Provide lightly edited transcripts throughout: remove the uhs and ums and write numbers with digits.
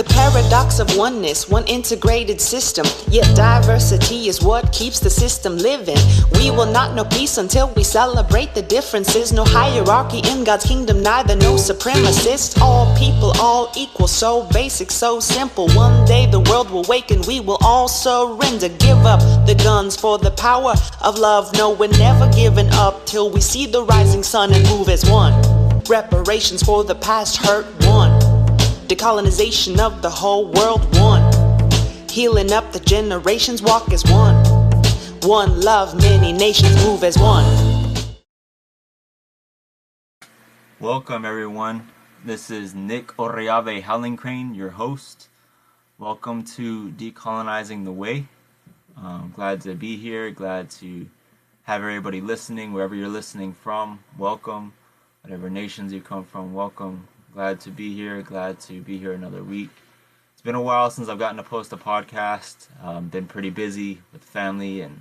The paradox of oneness, one integrated system, yet diversity is what keeps the system living. We will not know peace until we celebrate the differences. No hierarchy in God's kingdom, neither no supremacist. All people, all equal, so basic, so simple. One day the world will wake and we will all surrender. Give up the guns for the power of love. No, we're never giving up till we see the rising sun and move as one. Reparations for the past hurt, one. Decolonization of the whole world, one. Healing up the generations, walk as one. One love, many nations move as one. Welcome everyone. This is Nick Oriave Hallencrane, your host. Welcome to Decolonizing the Way. Glad to be here. Glad to have everybody listening, wherever you're listening from. Welcome. Whatever nations you come from, welcome. Glad to be here. Glad to be here another week. It's been a while since I've gotten to post a podcast. Been pretty busy with family and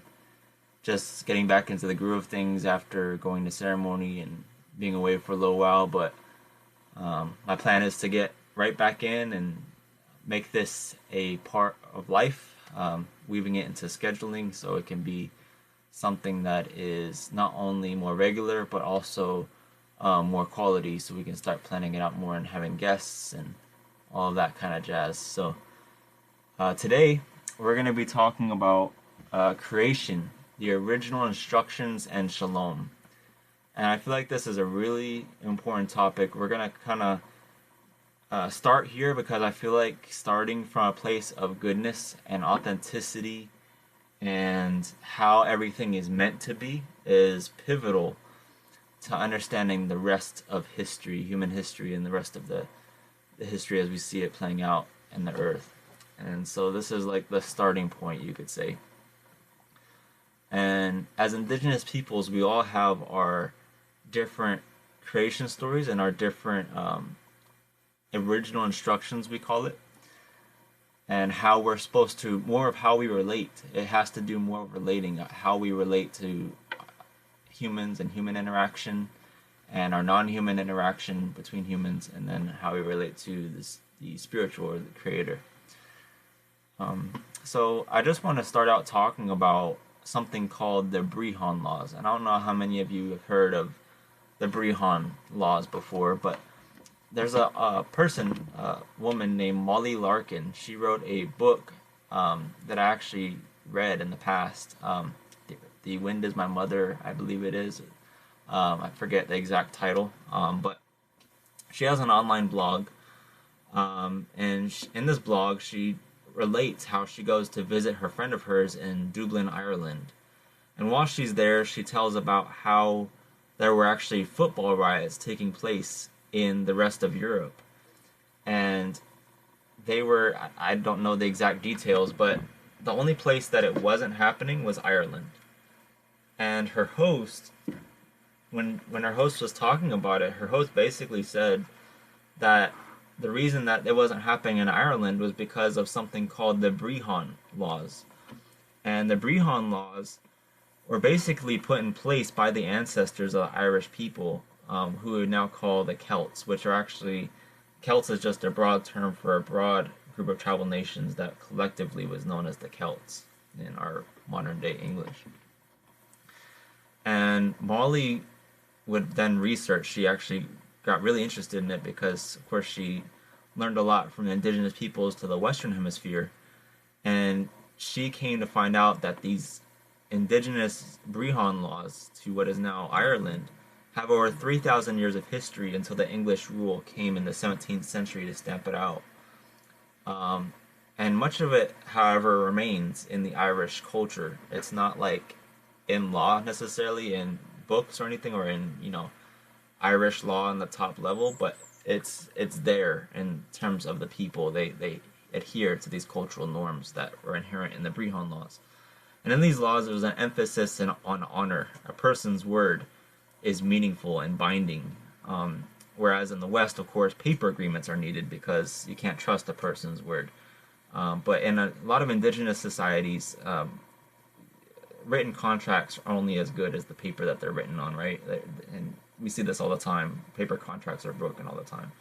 just getting back into the groove of things after going to ceremony and being away for a little while. But my plan is to get right back in and make this a part of life, weaving it into scheduling so it can be something that is not only more regular but also more quality, so we can start planning it out more and having guests and all of that kind of jazz. So today we're going to be talking about creation, the original instructions, and Shalom. And I feel like this is a really important topic. We're going to kind of start here because I feel like starting from a place of goodness and authenticity and how everything is meant to be is pivotal to understanding the rest of history, human history, and the rest of the history as we see it playing out in the earth. And so this is like the starting point, you could say. And as indigenous peoples, we all have our different creation stories and our different original instructions, we call it, and how we're supposed to, more of how we relate. It has to do more of relating, how we relate to humans and human interaction and our non-human interaction between humans, and then how we relate to the spiritual or the creator. So I just want to start out talking about something called the Brehon laws. And I don't know how many of you have heard of the Brehon laws before, but there's a woman named Molly Larkin. She wrote a book that I actually read in the past. The Wind is My Mother, I believe it is. I forget the exact title, but she has an online blog, and in this blog she relates how she goes to visit her friend of hers in Dublin, Ireland. And while she's there, she tells about how there were actually football riots taking place in the rest of Europe. And they were, I don't know the exact details, but the only place that it wasn't happening was Ireland. And her host, when her host was talking about it, her host basically said that the reason that it wasn't happening in Ireland was because of something called the Brehon laws. And the Brehon laws were basically put in place by the ancestors of the Irish people, who we now call the Celts, which are actually, Celts is just a broad term for a broad group of tribal nations that collectively was known as the Celts in our modern day English. And Molly would then research. She actually got really interested in it because, of course, she learned a lot from the indigenous peoples to the Western Hemisphere. And she came to find out that these indigenous Brehon laws to what is now Ireland have over 3,000 years of history until the English rule came in the 17th century to stamp it out. And much of it, however, remains in the Irish culture. It's not like in law necessarily, in books or anything, or in, Irish law on the top level, but it's there in terms of the people. They adhere to these cultural norms that were inherent in the Brehon laws. And in these laws, there was an emphasis on honor. A person's word is meaningful and binding, whereas in the West, of course, paper agreements are needed because you can't trust a person's word. But in a lot of indigenous societies, written contracts are only as good as the paper that they're written on, right? And we see this all the time. Paper contracts are broken all the time.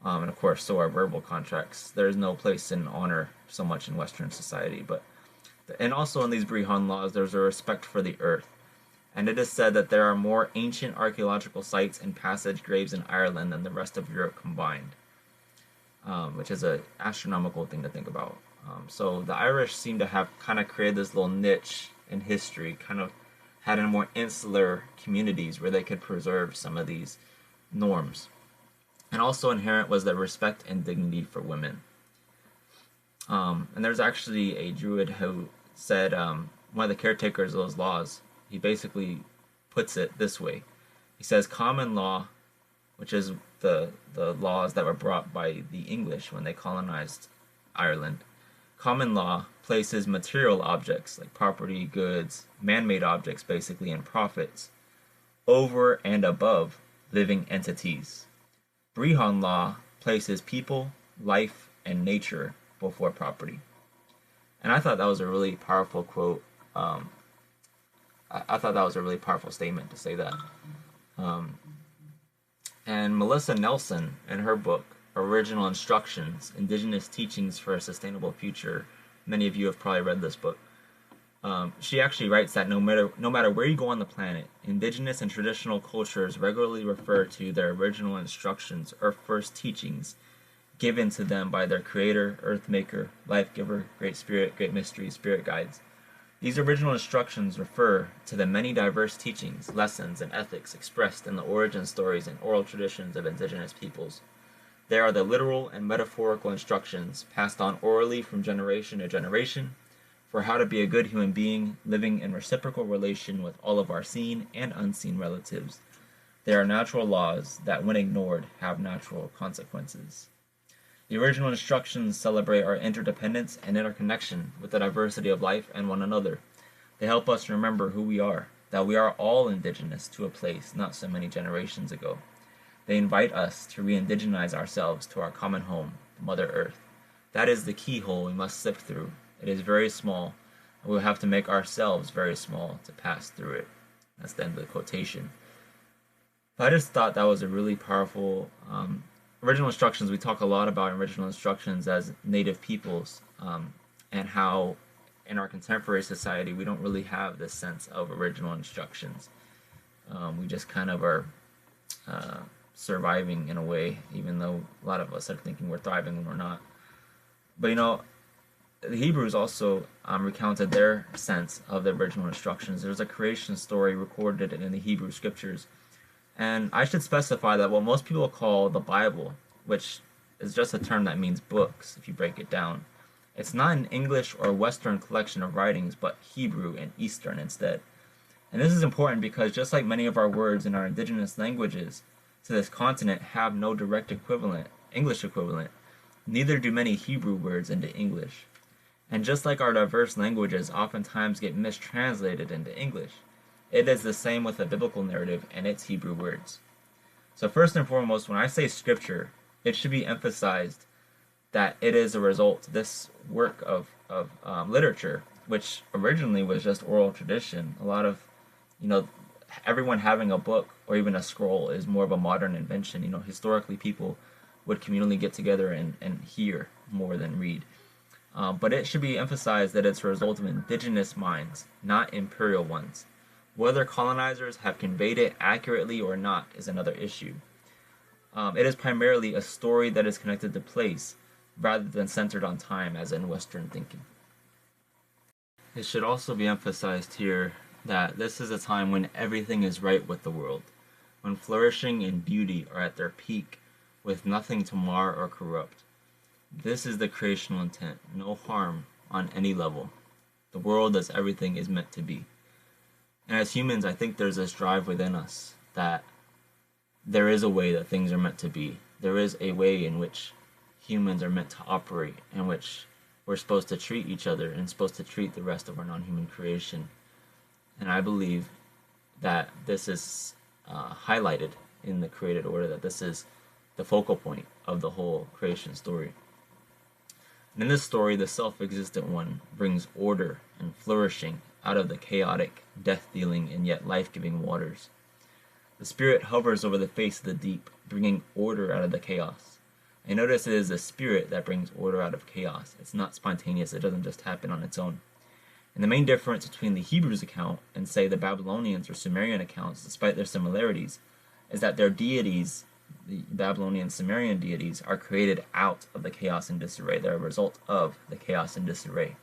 And of course, so are verbal contracts. There's no place in honor so much in Western society, and also in these Brehon laws, there's a respect for the earth. And it is said that there are more ancient archaeological sites and passage graves in Ireland than the rest of Europe combined, which is an astronomical thing to think about. So the Irish seem to have kind of created this little niche in history, kind of had in more insular communities where they could preserve some of these norms. And also inherent was the respect and dignity for women. And there's actually a druid who said, one of the caretakers of those laws, he basically puts it this way. He says, common law, which is the laws that were brought by the English when they colonized Ireland, common law places material objects like property, goods, man-made objects basically, and profits over and above living entities. Brehon law places people, life, and nature before property. And I thought that was a really powerful quote. I thought that was a really powerful statement to say that. And Melissa Nelson, in her book, Original Instructions, Indigenous Teachings for a Sustainable Future, many of you have probably read this book, she actually writes that no matter where you go on the planet, indigenous and traditional cultures regularly refer to their original instructions or first teachings given to them by their creator, earth maker, life giver, great spirit, great mystery, spirit guides. These original instructions refer to the many diverse teachings, lessons, and ethics expressed in the origin stories and oral traditions of indigenous peoples. They are the literal and metaphorical instructions passed on orally from generation to generation for how to be a good human being living in reciprocal relation with all of our seen and unseen relatives. They are natural laws that, when ignored, have natural consequences. The original instructions celebrate our interdependence and interconnection with the diversity of life and one another. They help us remember who we are, that we are all indigenous to a place not so many generations ago. They invite us to re-indigenize ourselves to our common home, Mother Earth. That is the keyhole we must sift through. It is very small, and we will have to make ourselves very small to pass through it. That's the end of the quotation. But I just thought that was a really powerful original instructions. We talk a lot about original instructions as Native peoples, and how in our contemporary society we don't really have this sense of original instructions. We just kind of are surviving in a way, even though a lot of us are thinking we're thriving when we're not. But the Hebrews also recounted their sense of the original instructions. There's a creation story recorded in the Hebrew scriptures. And I should specify that what most people call the Bible, which is just a term that means books, if you break it down, it's not an English or Western collection of writings, but Hebrew and Eastern instead. And this is important because just like many of our words in our indigenous languages to this continent have no direct equivalent, English equivalent, neither do many Hebrew words into English. And just like our diverse languages oftentimes get mistranslated into English, it is the same with the biblical narrative and its Hebrew words. So first and foremost, when I say scripture, it should be emphasized that it is a result, this work of literature, which originally was just oral tradition. A lot of, everyone having a book or even a scroll is more of a modern invention. Historically people would communally get together and hear more than read. But it should be emphasized that it's a result of indigenous minds, not imperial ones. Whether colonizers have conveyed it accurately or not is another issue. It is primarily a story that is connected to place rather than centered on time as in Western thinking. It should also be emphasized here that this is a time when everything is right with the world, when flourishing and beauty are at their peak with nothing to mar or corrupt. This is the creational intent, no harm on any level. The world as everything is meant to be. And as humans, I think there's this drive within us that there is a way that things are meant to be. There is a way in which humans are meant to operate, in which we're supposed to treat each other and supposed to treat the rest of our non-human creation. And I believe that this is highlighted in the created order, that this is the focal point of the whole creation story. And in this story, the self-existent one brings order and flourishing out of the chaotic, death-dealing, and yet life-giving waters. The spirit hovers over the face of the deep, bringing order out of the chaos. And notice it is the Spirit that brings order out of chaos. It's not spontaneous. It doesn't just happen on its own. And the main difference between the Hebrews account and, say, the Babylonians or Sumerian accounts, despite their similarities, is that their deities, the Babylonian Sumerian deities, are created out of the chaos and disarray. They're a result of the chaos and disarray.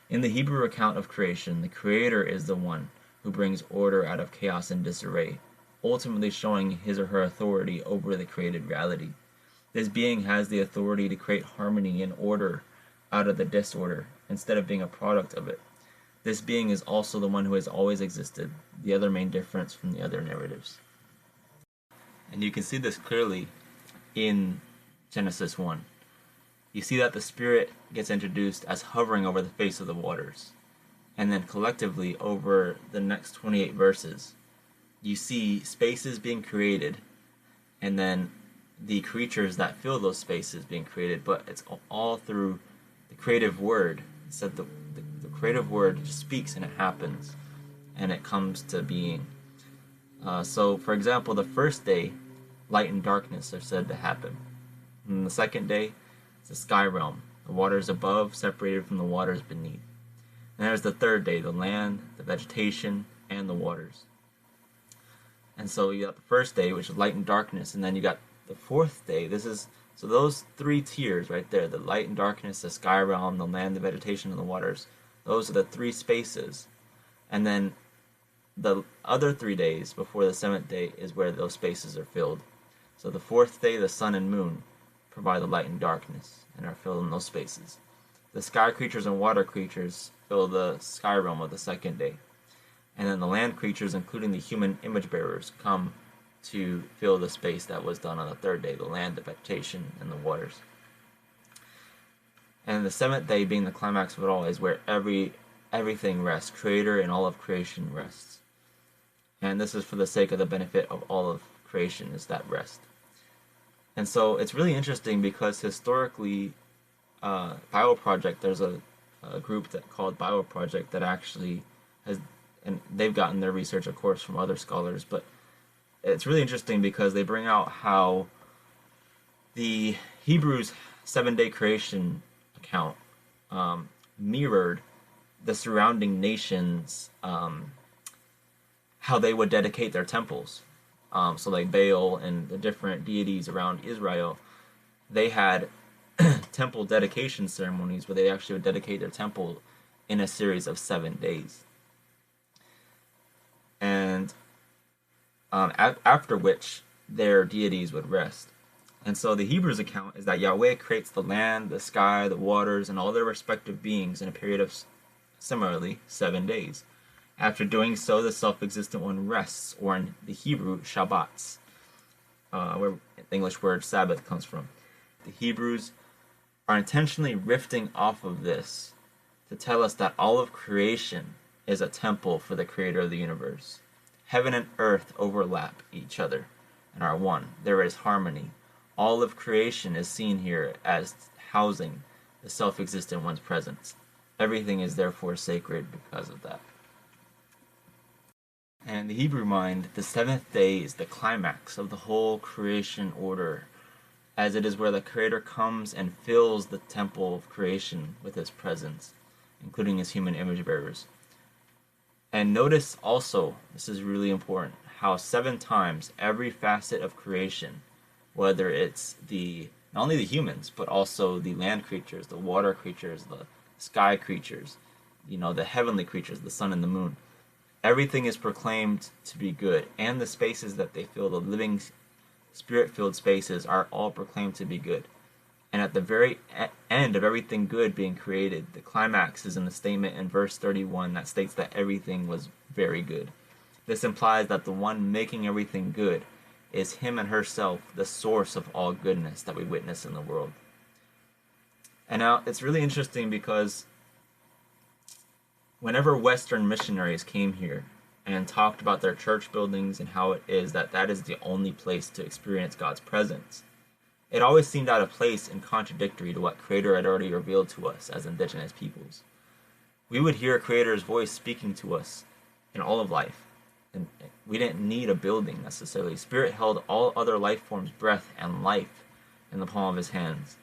In the Hebrew account of creation, the Creator is the one who brings order out of chaos and disarray, ultimately showing his or her authority over the created reality. This being has the authority to create harmony and order out of the disorder, instead of being a product of it. This being is also the one who has always existed, the other main difference from the other narratives. And you can see this clearly in Genesis 1. You see that the Spirit gets introduced as hovering over the face of the waters. And then collectively, over the next 28 verses, you see spaces being created, and then the creatures that fill those spaces being created, but it's all through the creative word. It said the creative word just speaks and it happens, and it comes to being. So, for example, the first day, light and darkness are said to happen. And the second day, it's the sky realm, the waters above separated from the waters beneath. And there's the third day, the land, the vegetation, and the waters. And so you got the first day, which is light and darkness, and then you got the fourth day. So those three tiers right there, the light and darkness, the sky realm, the land, the vegetation, and the waters, those are the three spaces. And then the other 3 days before the seventh day is where those spaces are filled. So the fourth day, the sun and moon provide the light and darkness and are filled in those spaces. The sky creatures and water creatures fill the sky realm of the second day. And then the land creatures, including the human image bearers, come to fill the space that was done on the third day, the land, the vegetation, and the waters. And the seventh day, being the climax of it all, is where everything rests. Creator and all of creation rests. And this is for the sake of the benefit of all of creation, is that rest. And so it's really interesting because historically, Bioproject, there's a group called Bioproject that actually has, and they've gotten their research, of course, from other scholars, but it's really interesting because they bring out how the Hebrews 7-day creation account mirrored the surrounding nations, how they would dedicate their temples. So like Baal and the different deities around Israel, they had temple dedication ceremonies where they actually would dedicate their temple in a series of 7 days. And after which their deities would rest. And so the Hebrews account is that Yahweh creates the land, the sky, the waters, and all their respective beings in a period of, similarly, 7 days. After doing so, the self-existent one rests, or in the Hebrew, Shabbats, where the English word Sabbath comes from. The Hebrews are intentionally riffing off of this to tell us that all of creation is a temple for the Creator of the universe. Heaven and earth overlap each other and are one. There is harmony. All of creation is seen here as housing the self-existent one's presence. Everything is therefore sacred because of that. And in the Hebrew mind, the seventh day is the climax of the whole creation order, as it is where the Creator comes and fills the temple of creation with His presence, including His human image bearers. And notice also, this is really important, how 7 times every facet of creation, whether it's not only the humans, but also the land creatures, the water creatures, the sky creatures, the heavenly creatures, the sun and the moon, everything is proclaimed to be good, and the spaces that they fill, the living spirit-filled spaces, are all proclaimed to be good. And at the very end of everything good being created, the climax is in the statement in verse 31 that states that everything was very good. This implies that the one making everything good is Him and herself, the source of all goodness that we witness in the world. And now it's really interesting because whenever Western missionaries came here and talked about their church buildings and how it is that is the only place to experience God's presence, it always seemed out of place and contradictory to what Creator had already revealed to us as indigenous peoples. We would hear Creator's voice speaking to us in all of life, and we didn't need a building necessarily. Spirit held all other life forms' breath and life, in the palm of his hands.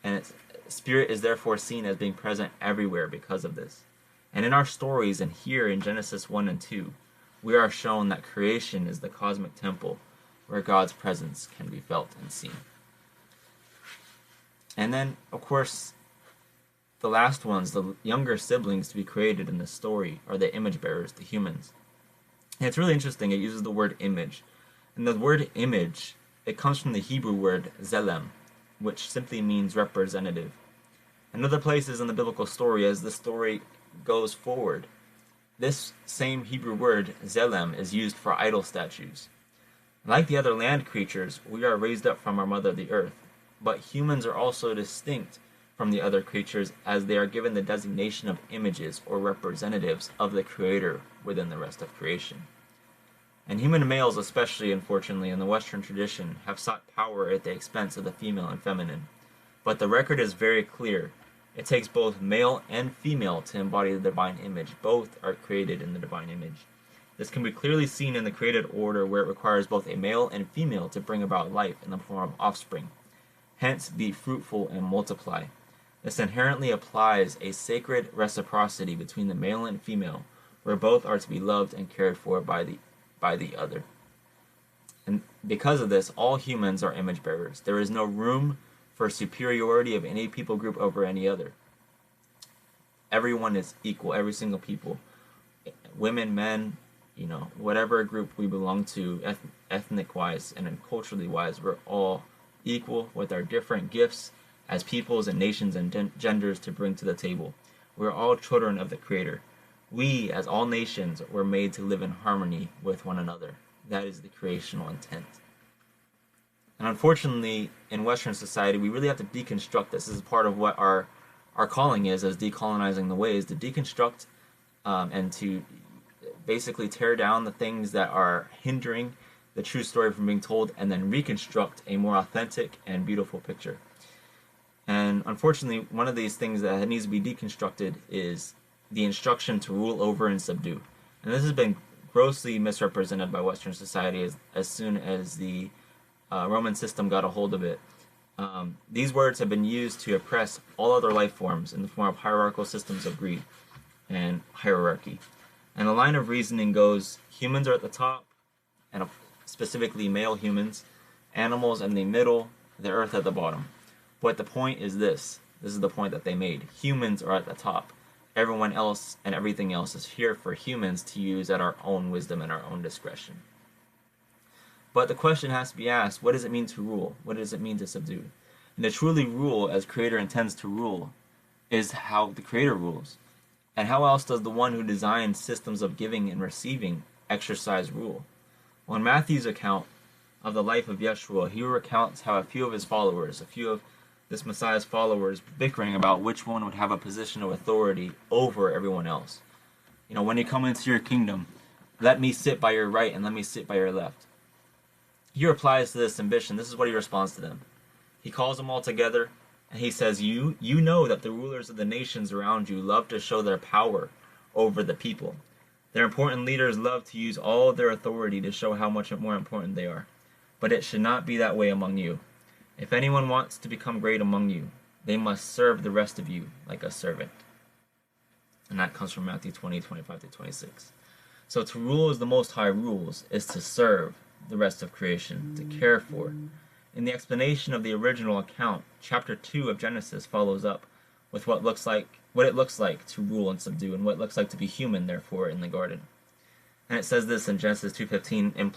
And its spirit is therefore seen as being present everywhere because of this. And in our stories, and here in Genesis 1 and 2, we are shown that creation is the cosmic temple where God's presence can be felt and seen. And then, of course, the last ones, the younger siblings to be created in this story, are the image bearers, the humans. And it's really interesting, it uses the word image. And the word image, it comes from the Hebrew word zelem, which simply means representative. In other places in the biblical story, as the story goes forward, this same Hebrew word, zelem, is used for idol statues. Like the other land creatures, we are raised up from our mother, the earth. But humans are also distinct from the other creatures as they are given the designation of images or representatives of the Creator within the rest of creation. And human males, especially unfortunately in the Western tradition, have sought power at the expense of the female and feminine. But the record is very clear. It takes both male and female to embody the divine image. Both are created in the divine image. This can be clearly seen in the created order where it requires both a male and female to bring about life in the form of offspring. Hence, be fruitful and multiply. This inherently applies a sacred reciprocity between the male and female, where both are to be loved and cared for by the other. And because of this, all humans are image bearers. There is no room for superiority of any people group over any other. Everyone is equal, every single people. Women, men, whatever group we belong to, ethnic-wise and culturally wise, we're all equal with our different gifts as peoples and nations and genders to bring to the table. We're all children of the Creator. We, as all nations, were made to live in harmony with one another. That is the creational intent. And unfortunately, in Western society, we really have to deconstruct this. This is part of what our calling is as decolonizing the way, is to deconstruct and to basically tear down the things that are hindering the true story from being told, and then reconstruct a more authentic and beautiful picture. And unfortunately, one of these things that needs to be deconstructed is the instruction to rule over and subdue. And this has been grossly misrepresented by Western society as soon as the Roman system got a hold of it. These words have been used to oppress all other life forms in the form of hierarchical systems of greed and hierarchy. And the line of reasoning goes, humans are at the top, and specifically male humans, animals in the middle, the earth at the bottom. But the point is this is the point that they made. Humans are at the top. Everyone else and everything else is here for humans to use at our own wisdom and our own discretion. But the question has to be asked, what does it mean to rule? What does it mean to subdue? And to truly rule as Creator intends to rule is how the Creator rules. And how else does the one who designed systems of giving and receiving exercise rule? Well, in Matthew's account of the life of Yeshua, he recounts how a few of his followers, a few of this Messiah's followers, bickering about which one would have a position of authority over everyone else. When you come into your kingdom, let me sit by your right and let me sit by your left. He replies to this ambition. This is what he responds to them. He calls them all together and he says, you know that the rulers of the nations around you love to show their power over the people. Their important leaders love to use all their authority to show how much more important they are. But it should not be that way among you. If anyone wants to become great among you, they must serve the rest of you like a servant. And that comes from Matthew 20:25-26. So to rule as the Most High rules is to serve the rest of creation, to care for. In the explanation of the original account, chapter 2 of Genesis follows up with what it looks like to rule and subdue, and what it looks like to be human, therefore, in the garden. And it says this in Genesis 2:15,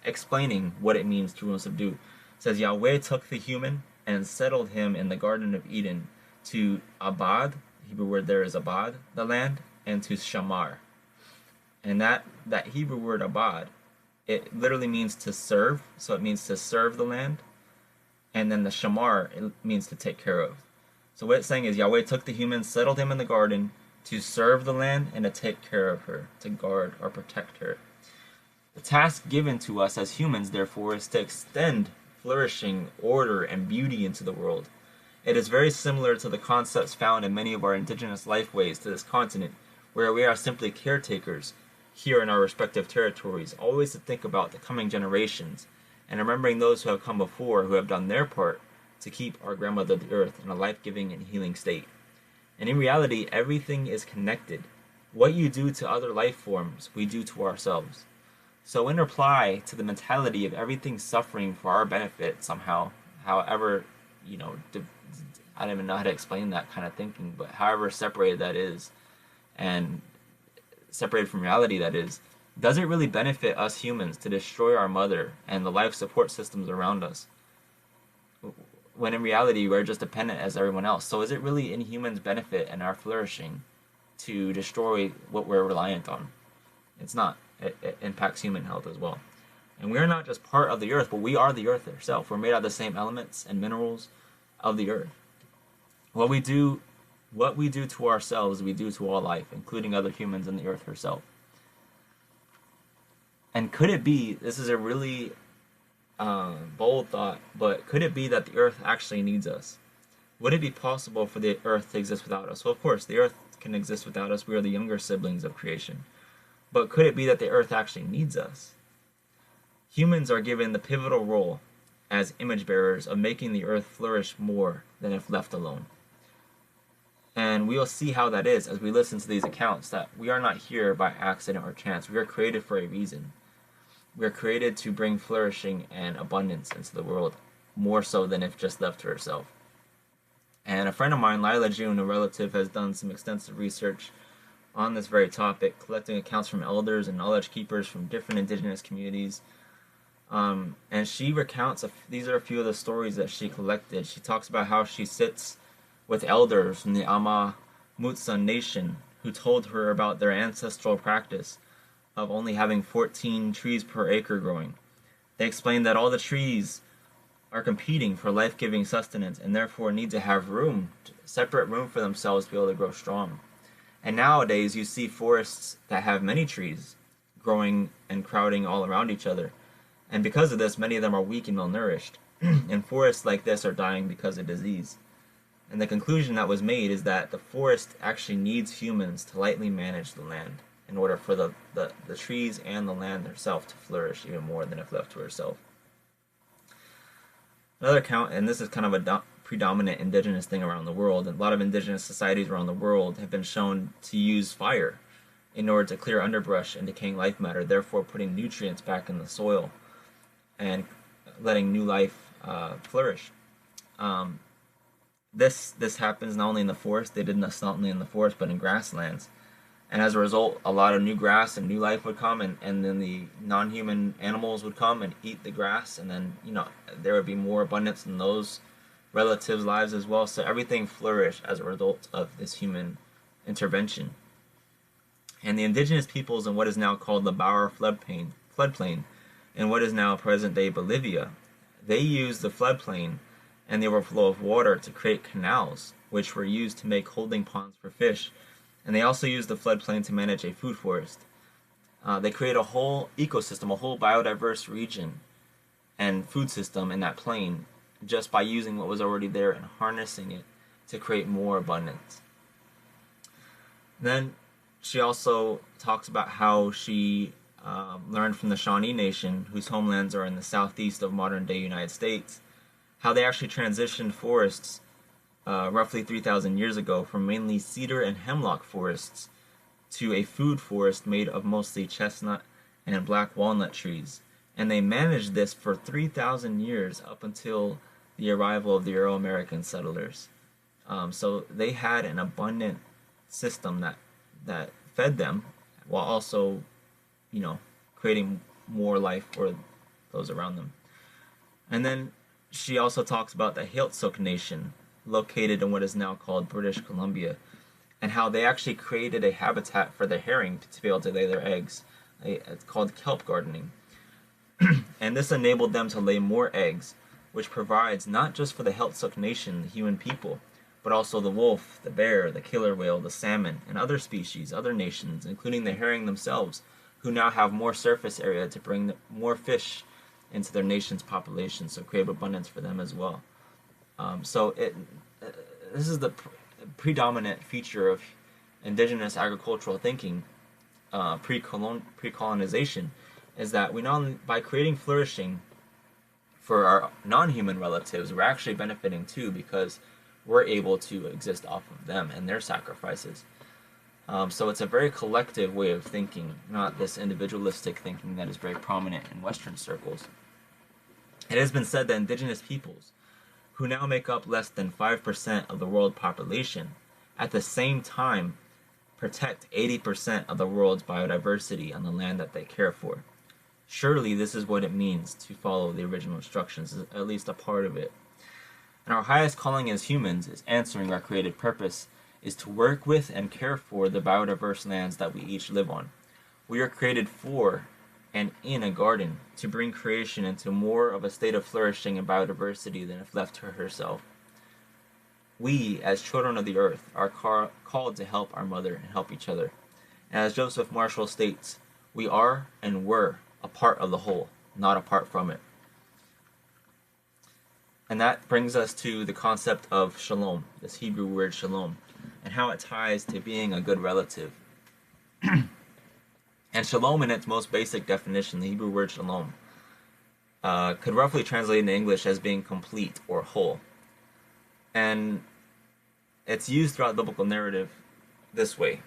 explaining what it means to rule and subdue. It says, Yahweh took the human and settled him in the Garden of Eden to Abad, the Hebrew word there is Abad, the land, and to Shamar. And that Hebrew word Abad, it literally means to serve, so it means to serve the land. And then the Shamar, it means to take care of. So what it's saying is Yahweh took the human, settled him in the garden to serve the land and to take care of her, to guard or protect her. The task given to us as humans, therefore, is to extend flourishing, order, and beauty into the world. It is very similar to the concepts found in many of our indigenous lifeways to this continent, where we are simply caretakers here in our respective territories, always to think about the coming generations and remembering those who have come before, who have done their part to keep our grandmother the earth in a life-giving and healing state. And in reality, everything is connected. What you do to other life forms, we do to ourselves. So in reply to the mentality of everything suffering for our benefit somehow, however, I don't even know how to explain that kind of thinking, but however separated that is, and separated from reality that is, does it really benefit us humans to destroy our mother and the life support systems around us? When in reality, we're just dependent as everyone else. So is it really in humans' benefit and our flourishing to destroy what we're reliant on? It's not. It impacts human health as well. And we are not just part of the earth, but we are the earth itself. We're made out of the same elements and minerals of the earth. What we do to ourselves, we do to all life, including other humans and the earth herself. And could it be, this is a really bold thought, but could it be that the earth actually needs us? Would it be possible for the earth to exist without us? Well, of course, the earth can exist without us. We are the younger siblings of creation. But could it be that the earth actually needs us? Humans are given the pivotal role as image bearers of making the earth flourish more than if left alone. And we'll see how that is as we listen to these accounts, that we are not here by accident or chance. We are created for a reason. We are created to bring flourishing and abundance into the world, more so than if just left to herself. And a friend of mine, Lila June, a relative, has done some extensive research on this very topic, collecting accounts from elders and knowledge keepers from different indigenous communities. And she recounts, these are a few of the stories that she collected. She talks about how she sits with elders from the Ama Mutsun Nation who told her about their ancestral practice of only having 14 trees per acre growing. They explained that all the trees are competing for life-giving sustenance and therefore need to have separate room for themselves to be able to grow strong. And nowadays you see forests that have many trees growing and crowding all around each other. And because of this, many of them are weak and malnourished. And forests like this are dying because of disease. And the conclusion that was made is that the forest actually needs humans to lightly manage the land in order for the trees and the land herself to flourish even more than if left to herself. Another account, and this is kind of a predominant indigenous thing around the world, and a lot of indigenous societies around the world have been shown to use fire in order to clear underbrush and decaying life matter, therefore putting nutrients back in the soil and letting new life flourish. This happens not only in the forest, they did this not only in the forest, but in grasslands. And as a result, a lot of new grass and new life would come, and then the non-human animals would come and eat the grass, and then, there would be more abundance in those relatives' lives as well. So everything flourished as a result of this human intervention. And the indigenous peoples in what is now called the Bauer floodplain, in what is now present-day Bolivia, they used the floodplain and the overflow of water to create canals, which were used to make holding ponds for fish. And they also used the floodplain to manage a food forest. They create a whole ecosystem, a whole biodiverse region and food system in that plain just by using what was already there and harnessing it to create more abundance. Then she also talks about how she learned from the Shawnee Nation, whose homelands are in the southeast of modern-day United States, how they actually transitioned forests roughly 3,000 years ago from mainly cedar and hemlock forests to a food forest made of mostly chestnut and black walnut trees. And they managed this for 3,000 years up until the arrival of the Euro-American settlers. So they had an abundant system that fed them while also, creating more life for those around them. And then she also talks about the Heiltsuk Nation, located in what is now called British Columbia, and how they actually created a habitat for the herring to be able to lay their eggs. It's called kelp gardening. And this enabled them to lay more eggs, which provides not just for the Heiltsuk Nation, the human people, but also the wolf, the bear, the killer whale, the salmon, and other species, other nations, including the herring themselves, who now have more surface area to bring more fish into their nation's population, so create abundance for them as well. This is the predominant feature of indigenous agricultural thinking, pre-colonization, is that we not only, by creating flourishing for our non-human relatives, we're actually benefiting too, because we're able to exist off of them and their sacrifices. So it's a very collective way of thinking, not this individualistic thinking that is very prominent in Western circles. It has been said that indigenous peoples, who now make up less than 5% of the world population, at the same time protect 80% of the world's biodiversity on the land that they care for. Surely this is what it means to follow the original instructions, at least a part of it. And our highest calling as humans is answering our created purpose, is to work with and care for the biodiverse lands that we each live on. We are created for and in a garden to bring creation into more of a state of flourishing and biodiversity than if left to herself. We, as children of the earth, are called to help our mother and help each other. And as Joseph Marshall states, we are and were a part of the whole, not apart from it. And that brings us to the concept of shalom, this Hebrew word shalom, and how it ties to being a good relative. And shalom, in its most basic definition, the Hebrew word shalom, could roughly translate into English as being complete or whole. And it's used throughout the biblical narrative this way.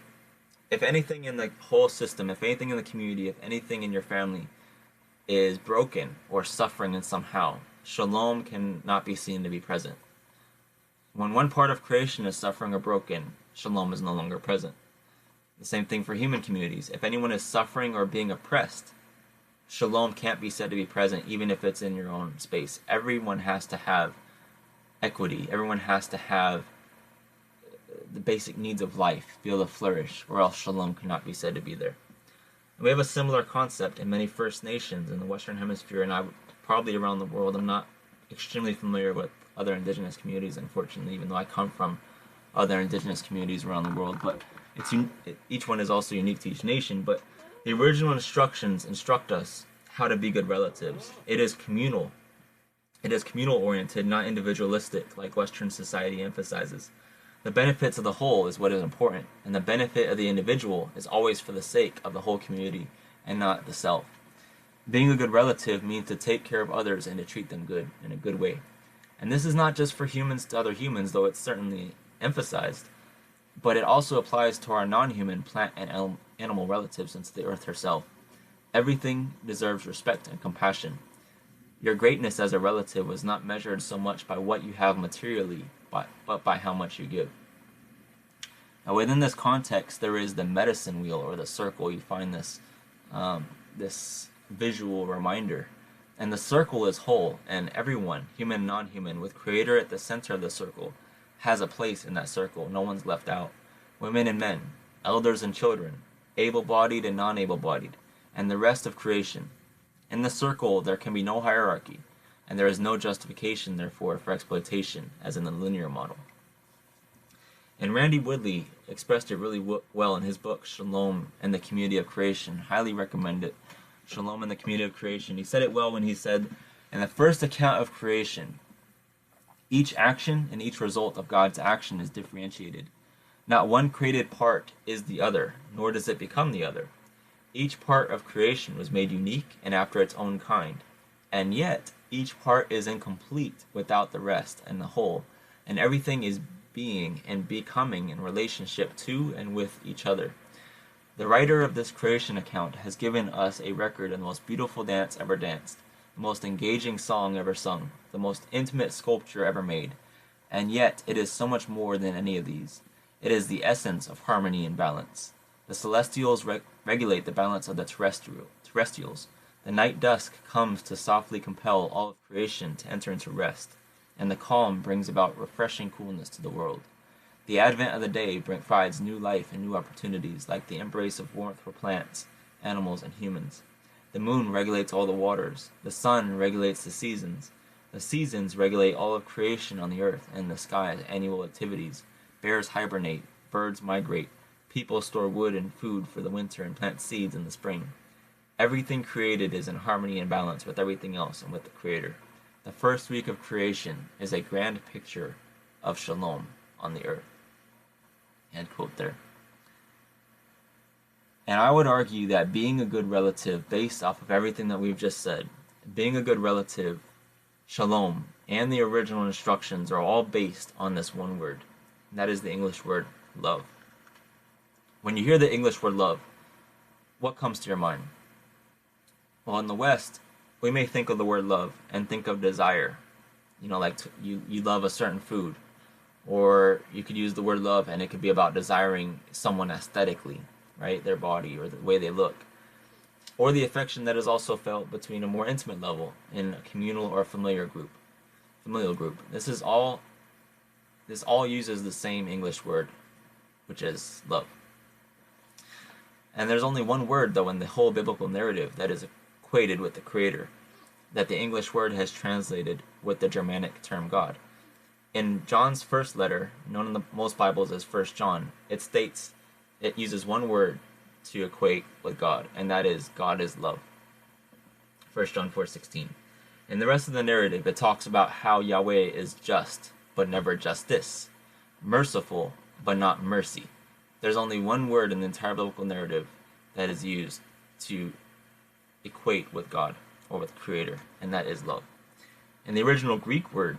If anything in the whole system, if anything in the community, if anything in your family is broken or suffering in somehow, shalom cannot be seen to be present. When one part of creation is suffering or broken, shalom is no longer present. The same thing for human communities. If anyone is suffering or being oppressed, shalom can't be said to be present, even if it's in your own space. Everyone has to have equity. Everyone has to have the basic needs of life, be able to flourish, or else shalom cannot be said to be there. And we have a similar concept in many First Nations in the Western Hemisphere, and probably around the world. I'm not extremely familiar with other indigenous communities, unfortunately, even though I come from other indigenous communities around the world. But each one is also unique to each nation. But the original instructions instruct us how to be good relatives. It is communal. It is communal-oriented, not individualistic, like Western society emphasizes. The benefits of the whole is what is important, and the benefit of the individual is always for the sake of the whole community and not the self. Being a good relative means to take care of others and to treat them good in a good way. And this is not just for humans to other humans, though it's certainly emphasized, but it also applies to our non-human plant and animal relatives and to the earth herself. Everything deserves respect and compassion. Your greatness as a relative was not measured so much by what you have materially, but by how much you give. Now within this context, there is the medicine wheel or the circle. You find this visual reminder. And the circle is whole, and everyone, human, non-human, with Creator at the center of the circle, has a place in that circle. No one's left out. Women and men, elders and children, able-bodied and non-able-bodied, and the rest of creation. In the circle, there can be no hierarchy, and there is no justification, therefore, for exploitation, as in the linear model. And Randy Woodley expressed it really well in his book, Shalom and the Community of Creation. Highly recommend it. Shalom and the Community of Creation. He said it well when he said, in the first account of creation, each action and each result of God's action is differentiated. Not one created part is the other, nor does it become the other. Each part of creation was made unique and after its own kind, and yet each part is incomplete without the rest and the whole, and everything is being and becoming in relationship to and with each other. The writer of this creation account has given us a record of the most beautiful dance ever danced, the most engaging song ever sung, the most intimate sculpture ever made, and yet it is so much more than any of these. It is the essence of harmony and balance. The celestials regulate the balance of the terrestrials. The night dusk comes to softly compel all of creation to enter into rest, and the calm brings about refreshing coolness to the world. The advent of the day provides new life and new opportunities, like the embrace of warmth for plants, animals, and humans. The moon regulates all the waters. The sun regulates the seasons. The seasons regulate all of creation on the earth and the sky's annual activities. Bears hibernate, birds migrate, people store wood and food for the winter and plant seeds in the spring. Everything created is in harmony and balance with everything else and with the Creator. The first week of creation is a grand picture of shalom on the earth. End quote there. And I would argue that being a good relative, based off of everything that we've just said, being a good relative Shalom, and the original instructions are all based on this one word. And that is the English word love. When you hear the English word love, what comes to your mind? Well, in the West, we may think of the word love and think of desire. You know, like you love a certain food. Or you could use the word love and it could be about desiring someone aesthetically, right? Their body or the way they look. Or the affection that is also felt between a more intimate level in a communal or familial group. This all uses the same English word, which is love. And there's only one word, though, in the whole biblical narrative that is equated with the Creator, that the English word has translated with the Germanic term God. In John's first letter, known in most Bibles as 1 John, it states, it uses one word to equate with God, and that is, God is love. 1 John 4:16. In the rest of the narrative, it talks about how Yahweh is just, but never justice, merciful, but not mercy. There's only one word in the entire biblical narrative that is used to equate with God, or with Creator, and that is love. And the original word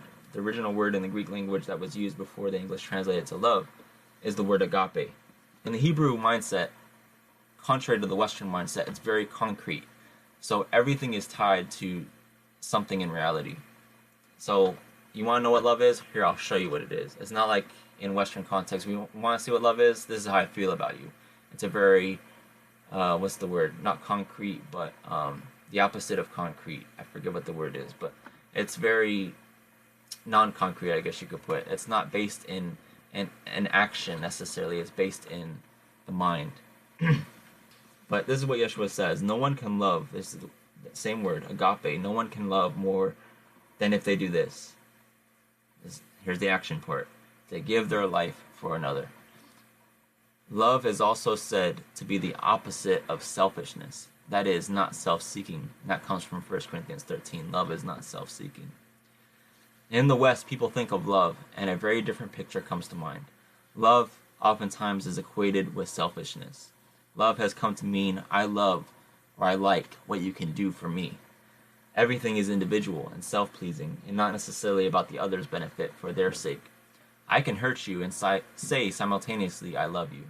in the Greek language that was used before the English translated to love, is the word agape. In the Hebrew mindset, contrary to the Western mindset, it's very concrete. So everything is tied to something in reality. So you want to know what love is? Here, I'll show you what it is. It's not like in Western context, we want to see what love is? This is how I feel about you. It's a very, what's the word? Not concrete, but the opposite of concrete. I forget what the word is, but it's very non-concrete, I guess you could put. It's not based in an action necessarily. It's based in the mind. But this is what Yeshua says. No one can love, this is the same word, agape. No one can love more than if they do this. Here's the action part. They give their life for another. Love is also said to be the opposite of selfishness. That is, not self-seeking. That comes from 1 Corinthians 13. Love is not self-seeking. In the West, people think of love, and a very different picture comes to mind. Love oftentimes is equated with selfishness. Love has come to mean I love or I like what you can do for me. Everything is individual and self-pleasing, and not necessarily about the other's benefit for their sake. I can hurt you and say simultaneously I love you.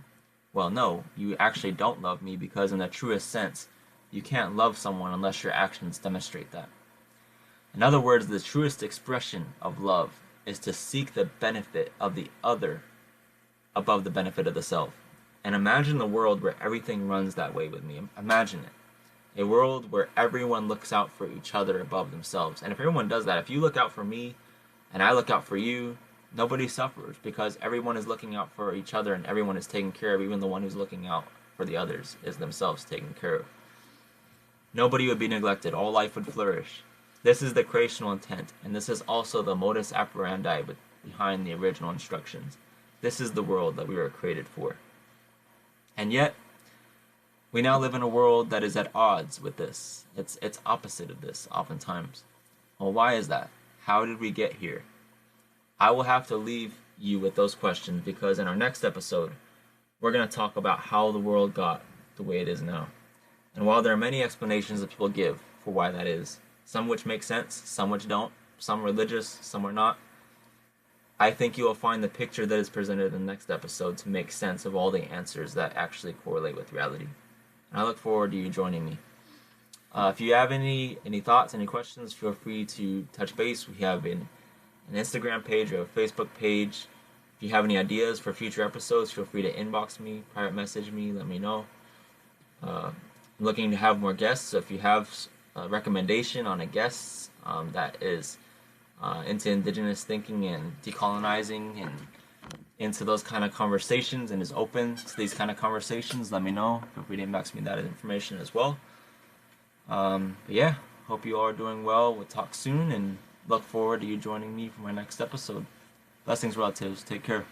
Well, no, you actually don't love me, because in the truest sense, you can't love someone unless your actions demonstrate that. In other words, the truest expression of love is to seek the benefit of the other above the benefit of the self. And imagine a world where everything runs that way with me. Imagine it. A world where everyone looks out for each other above themselves. And if everyone does that, if you look out for me and I look out for you, nobody suffers, because everyone is looking out for each other and everyone is taken care of. Even the one who's looking out for the others is themselves taken care of. Nobody would be neglected. All life would flourish. This is the creational intent, and this is also the modus operandi behind the original instructions. This is the world that we were created for. And yet, we now live in a world that is at odds with this. It's opposite of this, oftentimes. Well, why is that? How did we get here? I will have to leave you with those questions, because in our next episode, we're going to talk about how the world got the way it is now. And while there are many explanations that people give for why that is, some which make sense, some which don't, some religious, some are not, I think you will find the picture that is presented in the next episode to make sense of all the answers that actually correlate with reality. And I look forward to you joining me. If you have any thoughts, any questions, feel free to touch base. We have an Instagram page or a Facebook page. If you have any ideas for future episodes, feel free to inbox me, private message me, let me know. I'm looking to have more guests, so if you have a recommendation on a guest that is into indigenous thinking and decolonizing and into those kind of conversations and is open to these kind of conversations, let me know. Feel free to inbox me that information as well. But yeah, hope you all are doing well. We'll talk soon, and look forward to you joining me for my next episode. Blessings, relatives. Take care.